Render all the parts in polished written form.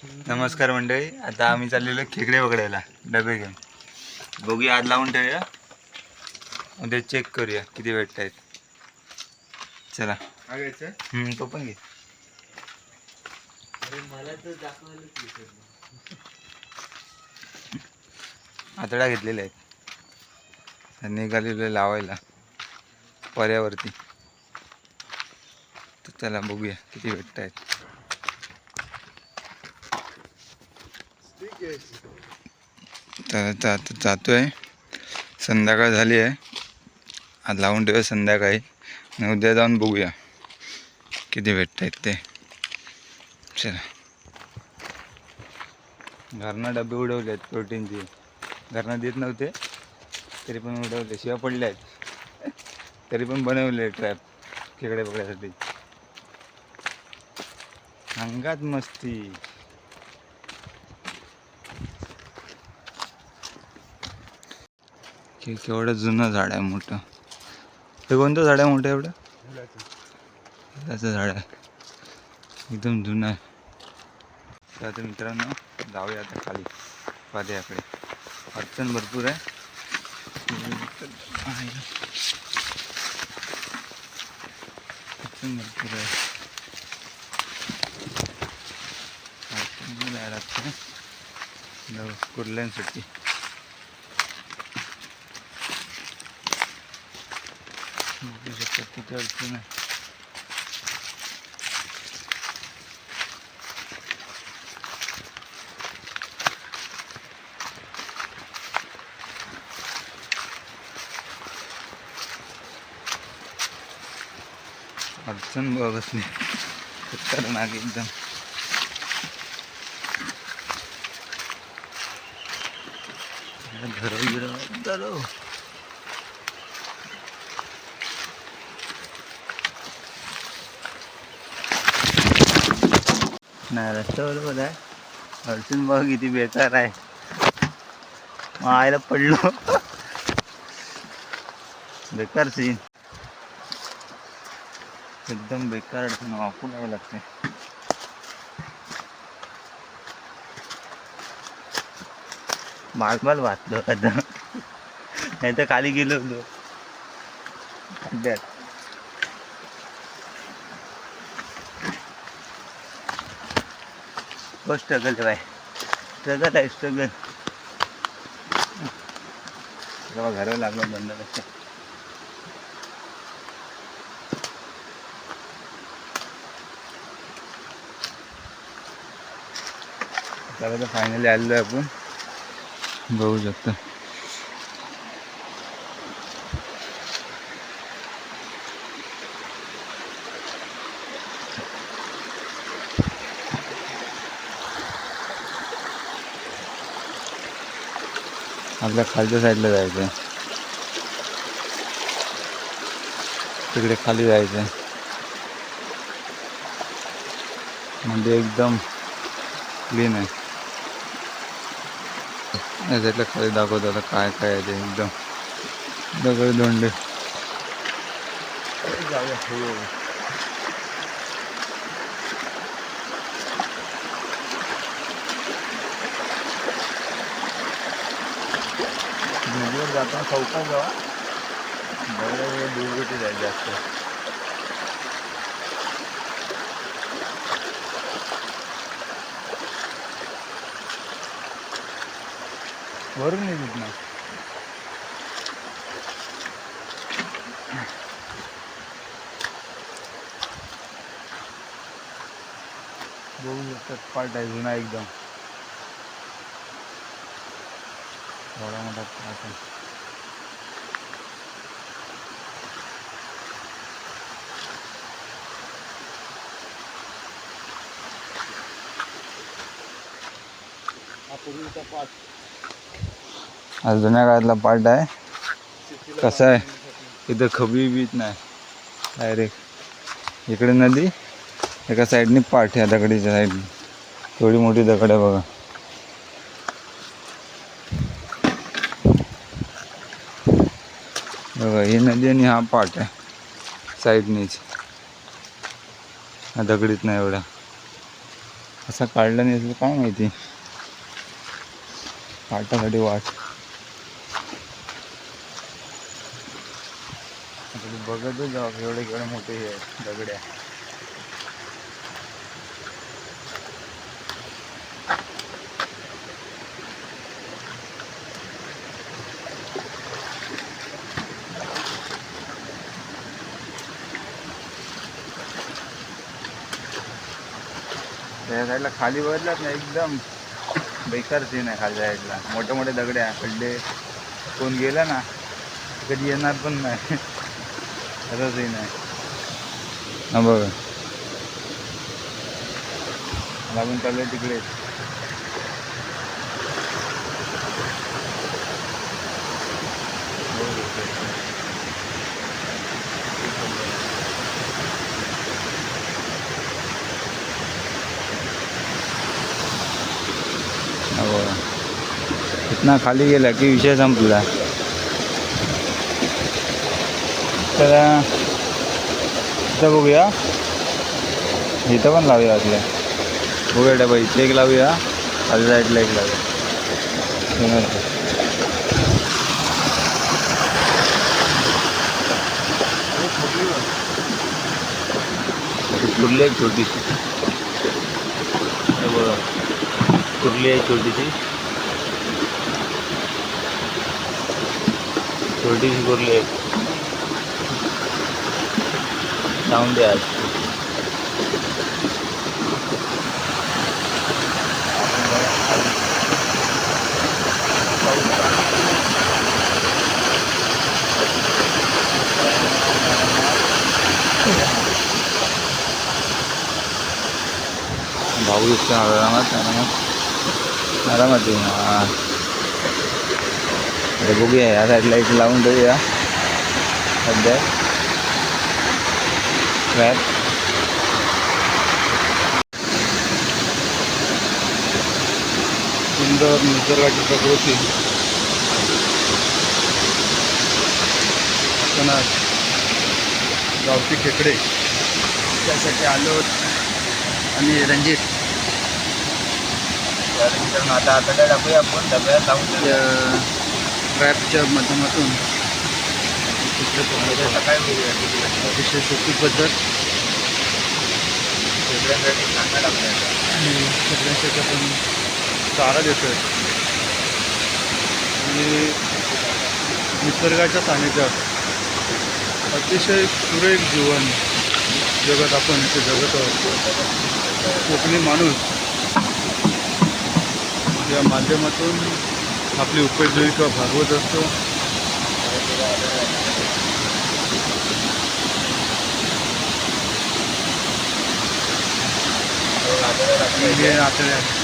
नमस्कार मंडळी, आता आम्ही चाललेलो खेकडे पकडायला डबे घेऊन. बघूया, आज लावून ठेवूया, उद्या चेक करूया किती भेटत आहेत. चला तो पण घे. आतडा घेतलेले आहेत, निघालेले लावायला पर्यावरती. तर चला बघूया किती भेटत आहेत. तर जातोय, संध्याकाळ झाली आहे. आज लावून ठेवूया संध्याकाळी आणि उद्या जाऊन बघूया किती भेटत आहेत ते. चला, घरनं डबे उडवले आहेत प्रोटीनचे. घरनं देत नव्हते तरी पण उडवले, शिवाय पडले आहेत तरी पण बनवले ट्रॅप खेकडे पकडायसाठी. अंगात मस्ती. केवढं जुनं झाड आहे मोठं. हे कोणतं झाड आहे मोठं एवढं? फुलाचं झाड आहे, एकदम जुनं आहे. तर मित्रांनो, जाऊया आता खाली पाद्याकडे. अडचण भरपूर आहे. अडचण भरपूर आहे, अडचण जायला लागतं कुर्ल्यांसाठी. बघू शकतात किती अडचण आहे. अडचण बघत नाही, खतरनाक एकदम. धरो नाही, रस्त्यावर बघ आहे. अडचण बघ किती बेकार आहे. आयला पडलो. बेकार सीन, एकदम बेकार अडचण. वापरून यावं लागते. बाल वाचलो आता, नाही तर खाली गेलो होतो खड्ड्यात. तो स्ट्रगल आहे, स्ट्रगल आहे, स्ट्रगल. जेव्हा घरावर लागलं बंद कसं. तर फायनली आलेलो आहे आपण, बघू शकतो. आपल्या खालच्या साईडला जायचं, तिकडे खाली जायचं. म्हणजे एकदम क्लीन आहे. या साईडला खाली दाखवतो आता काय काय आहे ते. एकदम दगड दोंडे. जाऊया नदीवर जाताना चौकात जावा, बरं दुर्गती जायचं जास्त. वरून येत ना. बघू शकतात, पार्ट आहे जुना एकदम. थोडा मोठा पार्ट आहे. हा जुन्या काळातला पार्ट आहे. कसं आहे, इथं खबी बीत नाही, डायरेक्ट इकडे नदी, एका साईडनी पाठ आहे दगडीच्या साईडनी. थोडी मोठी दगड आहे बघा. बघा ही नदी आणि हा पाठ आहे साईडनीच, दगडीत नाही एवढा. कसा काढला नाही असेल काय माहिती. काटासाठी वाट बघतच जाऊ एवढे केवढे मोठे हे दगड्या. त्या साईडला खाली बघितलात ना एकदम बेकार सीन आहे. खाली साईडला मोठे मोठे दगडे आहे, खड्डे. कोण गेला ना कधी येणार पण नाही असा सीन आहे. हा बघ लागून चालू आहे तिकडे. इतना खाली गेला की विषय संपला. तर इथं बघूया, इथं पण लावूया आपल्या. बघूया डबा इथे एक लावूया, खाली साईडला एक लावूया. कुर्ली आहे छोटीशी, बघा कुर्ली आहे छोटीशी, छोटीशी कुर्ली आहे. जाऊन दे आज. भाऊ दिसतो आरामात आरामात येऊ. हां बघूया या साईडला एक लावून देऊया सध्या ट्रॅप. सुंदर निसर्गाची प्रकृती, गावठी खेकडे त्यासाठी आलो. आणि रणजित आता आता काय टाकूया आपण डब्यात लावून ट्रॅपच्या माध्यमातून काय अतिशय सोपी पद्धत सगळ्यांसाठी चांगला टाकण्याचा आणि सगळ्यांसाठी आपण चारा देतोय. आणि निसर्गाच्या सानिध्यात अतिशय सुरेख जीवन जगत आपण इथे जगत आहोत. कोकणी माणूस या माध्यमातून आपली उपजीविका भागवत असतो.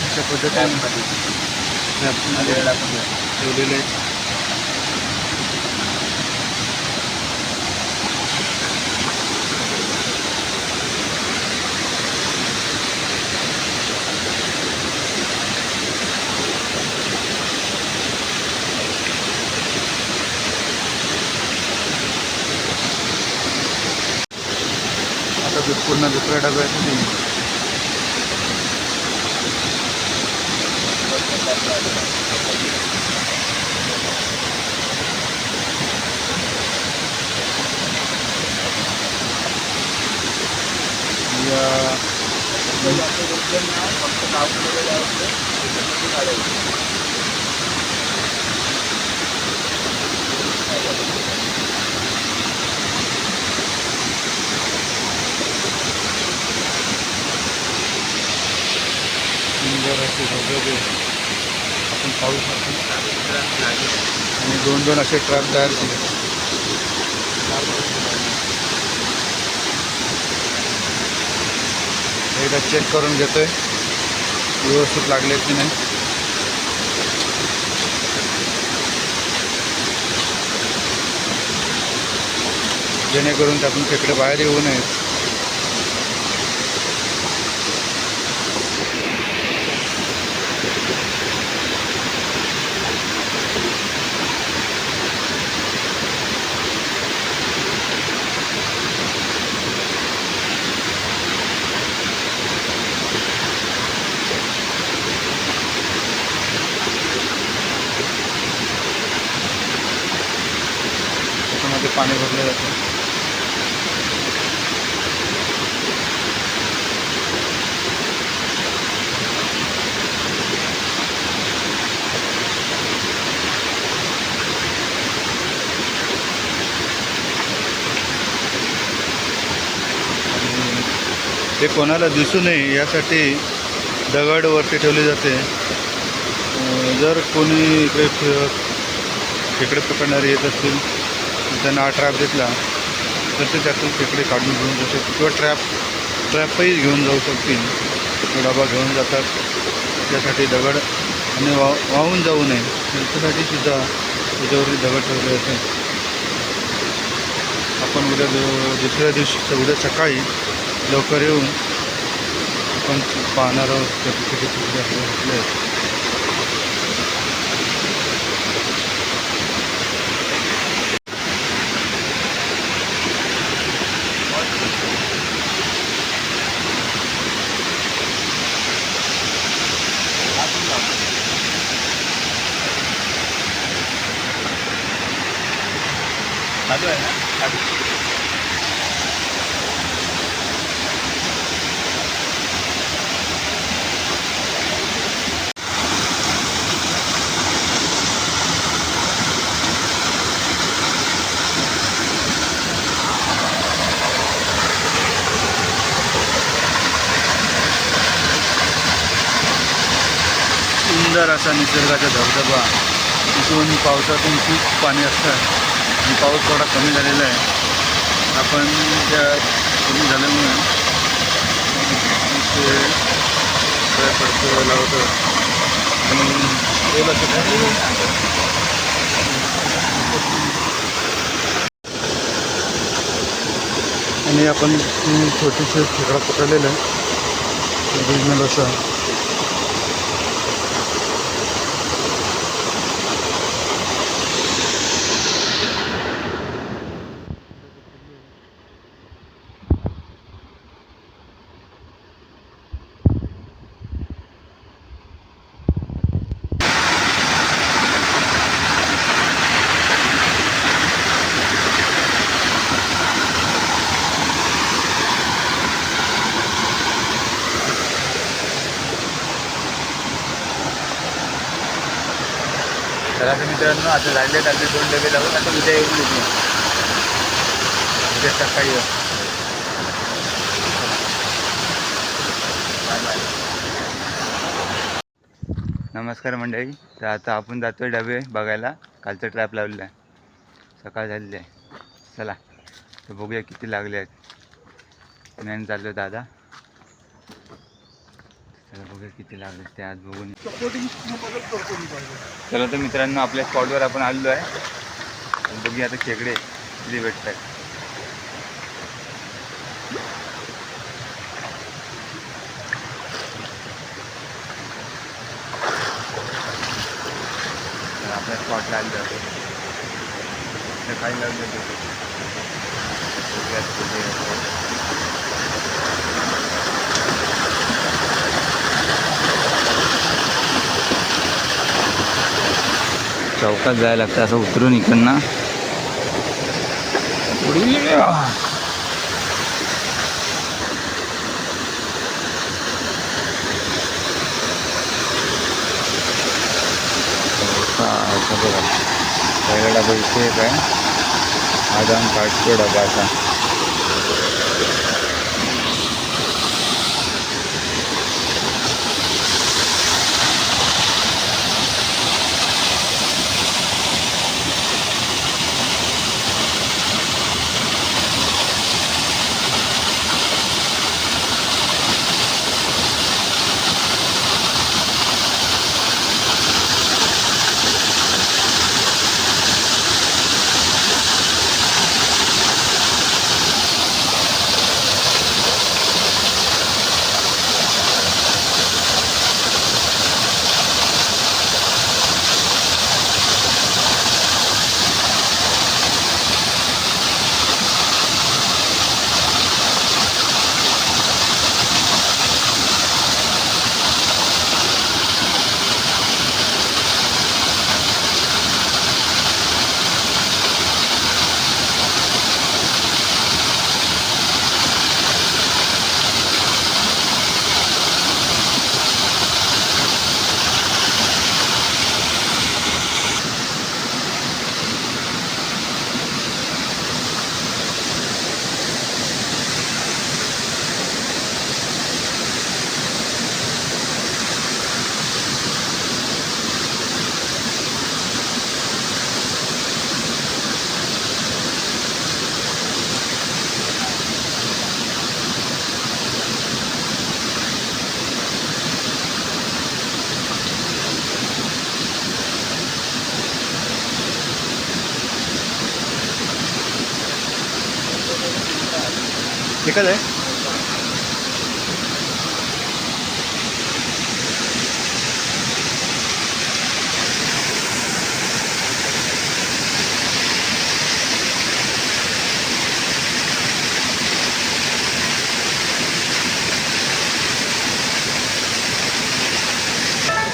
अशा पद्धतीने ठेवलेले आहेत. पूर्ण दुसऱ्या डब्यासाठी आपण पाहू शकतो. आणि दोन दोन असे ट्रॅप तयार केले. एकदा चेक करून घेतोय व्यवस्थित लागले की नाही. जेणेकरून त्यातून खेकडे बाहेर येऊ नयेत. पाणी भरलं जातं. ते कोणाला दिसू नये यासाठी दगड वरती ठेवले जाते. जर कोणी इकडे खेकडे पकडणारे येत असतील त्यांना ट्रॅप दिसला तर ते त्यातून खेकडे काढून घेऊन जाऊ शकतील किंवा ट्रॅपही घेऊन जाऊ शकतील. डबा घेऊन जातात त्यासाठी दगड आणि वाहून जाऊ नये याच्यासाठी सुद्धा त्याच्यावरती दगड ठेवले जाते. आपण दुसऱ्या दिवशी उद्या सकाळी लवकर येऊन आपण पाहणार आहोत किती तुकडे आपले घेतले आहेत. चालू आहे ना. सुंदर असा निसर्गाचा धबधबा. इथून पावसातून खूप पाणी असतं आणि पाऊस थोडा कमी झालेला आहे. आपण त्या कमी झाल्यामुळे ते पडतो लावतो आणि आपण छोटीशी खेकडा पकडलेला आहे ओरिजिनल असा. तर आता मित्रांनो आता झाले आपले 2 डबे लावून आता उद्या येऊन येतो. उद्या सकाळी येऊ. नमस्कार मंडळी. तर आता आपण जातोय डबे बघायला. कालचं ट्रॅप लावलेलं आहे. सकाळ झालेली आहे. चला तर बघूया किती लागले आहेत. मॅन चाललो दादा. चला बघूया किती लागले ते आज बघून. चला तर मित्रांनो आपल्या स्पॉटवर आपण आलेलो आहे. बघूया आता खेकडे किती भेटत आहेत. आपल्या स्पॉटला आलेलो आहे. काही लागलं चौकात जायला लागतं असं उतरून इकडनं. पहिला डबा इथे एक आहे. हा जाऊन काढतो डबा असा. एकच आहे.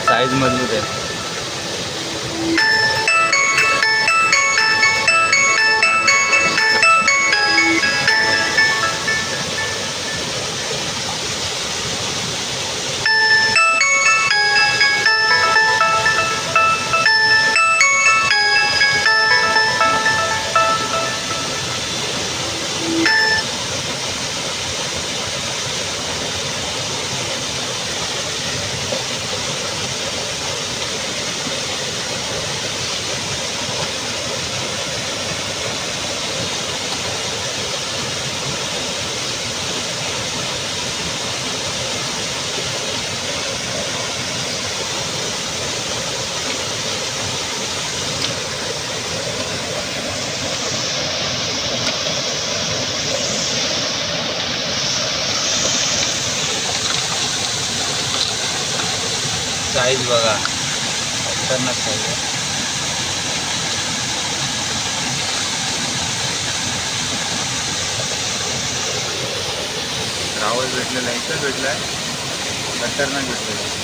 साईज मजबूत आहे. साईज बघा, खतरनाक साईज आहे. रावळ भेटलेला आहे, इथं भेटला आहे, खतरनाक भेटलेला आहे.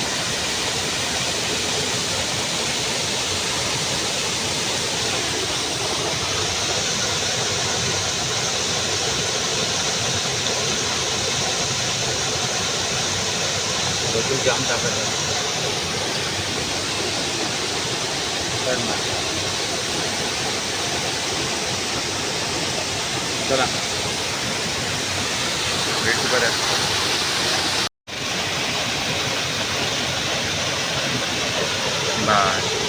तो जाम टाकत आहे. चला भेटू परत. बाय.